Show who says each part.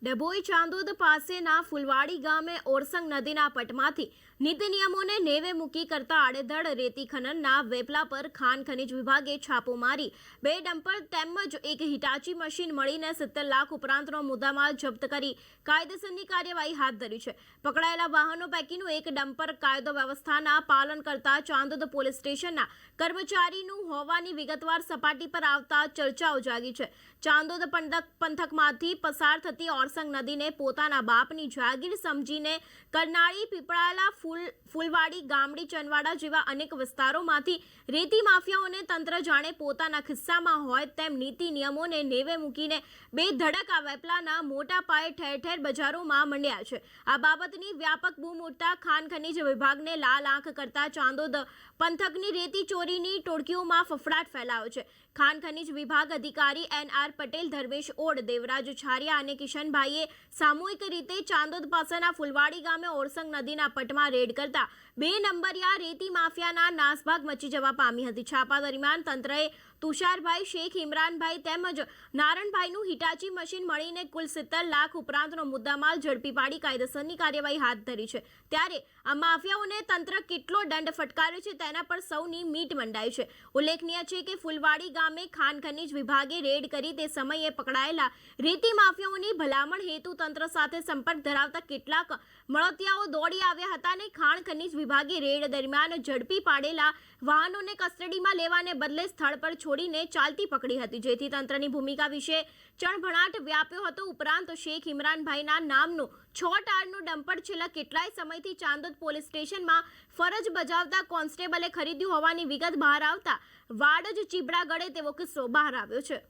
Speaker 1: ડભોઈ ચાંદોદ પાસેના ફુલવાડી ગામે ઓરસંગ નદીના પટમાંથી નીતિ નિયમોને નેવે મૂકી કરતા આડેધડ રેતી ખનનના વેપલા પર ખાણ ખનીજ વિભાગે છાપો મારી 2 ડમ્પર તેમજ એક હિટાચી મશીન મળીને 70 લાખ ઉપરાંતનો મુદ્દામાલ જપ્ત કરી કાયદેસરની કાર્યવાહી હાથ ધરી છે. પકડાયેલા વાહનો પૈકીનું એક ડમ્પર કાયદો વ્યવસ્થાના પાલન કરતા ચાંદોદ પોલીસ સ્ટેશનના કર્મચારીનું હોવાની વિગતવાર સપાટી પર આવતા ચર્ચાઓ જાગી છે. ચાંદોદ પંથકમાંથી પસાર થતી ઓરસંગ નદીને પોતાના બાપની જાગીર સમજીને કરનાળી, પીપળાલા, ફૂલવાડી, ગામડી, ચનવાડા જેવા અનેક વિસ્તારોમાંથી રેતી માફિયાઓને તંત્ર જાણે પોતાના ખિસ્સામાં હોય તેમ નીતિ નિયમોને નેવે મૂકીને બેધડક આ વેપલાના મોટા પાયે ઠેર ઠેર બજારોમાં મંડ્યા છે. આ બાબતની વ્યાપક બૂમ ઉઠતા ખાણ ખનીજ વિભાગને લાલ આંખ કરતા ચાંદોદ પંથકની રેતી ચોરીની ટોળકીઓમાં ફફડાટ ફેલાયો છે. ખાણ ખનીજ વિભાગ અધિકારી NR પટેલ, ધર્મેશ ઓડ, દેવરાજ છારિયા અને કિશનભાઈએ સામૂહિક રીતે ચાંદોદ પાસેના ફુલવાડી ગામે ઓરસંગ નદીના પટમાં રેડ કરતા 2 નંબરિયા રેતી માફિયાના નાસભાગ મચી જવા પામી હતી. છાપા દરમિયાન તંત્રએ તુષારભાઈ શેખ, ઇમરાનભાઈ તેમજ નારણભાઈનું હિટાચી મશીન મળીને કુલ 70 લાખ ઉપરાંતનો મુદ્દામાલ ઝડપી પાડી કાયદેસરની કાર્યવાહી હાથ ધરી છે. ત્યારે આ માફિયાઓને તંત્ર કેટલો દંડ ફટકાર્યો છે તેના પર સૌની મીટ મંડાઈ છે. ઉલ્લેખનીય છે કે ફુલવાડી ગામે ખાણ ખનીજ વિભાગે રેડ કરી તે સમયે પકડાયેલા રેતી માફિયાઓની ભલામણ હેતુ તંત્ર સાથે સંપર્ક ધરાવતા કેટલાક મળતિયાઓ દોડી આવ્યા હતા અને ખાણ ખનીજ વિભાગે રેડ દરમિયાન ઝડપી પાડેલા વાહનોને કસ્ટડીમાં લેવાને બદલે સ્થળ પર છોડીને ચાલતી પકડી હતી, જેથી તંત્રની ભૂમિકા વિશે ચણભણાટ વ્યાપ્યો હતો. ઉપરાંત શેખ ઇમરાનભાઈના નામનું 6 ટાયરનું ડમ્પર છેલ્લા કેટલાય સમયથી ચાંદોદ પોલીસ સ્ટેશનમાં ફરજ બજાવતા કોન્સ્ટેબલે ખરીદ્યું હોવાની વિગત બહાર આવતા વાડ જ ચીબડા ગળે તેવો કિસ્સો બહાર આવ્યો છે.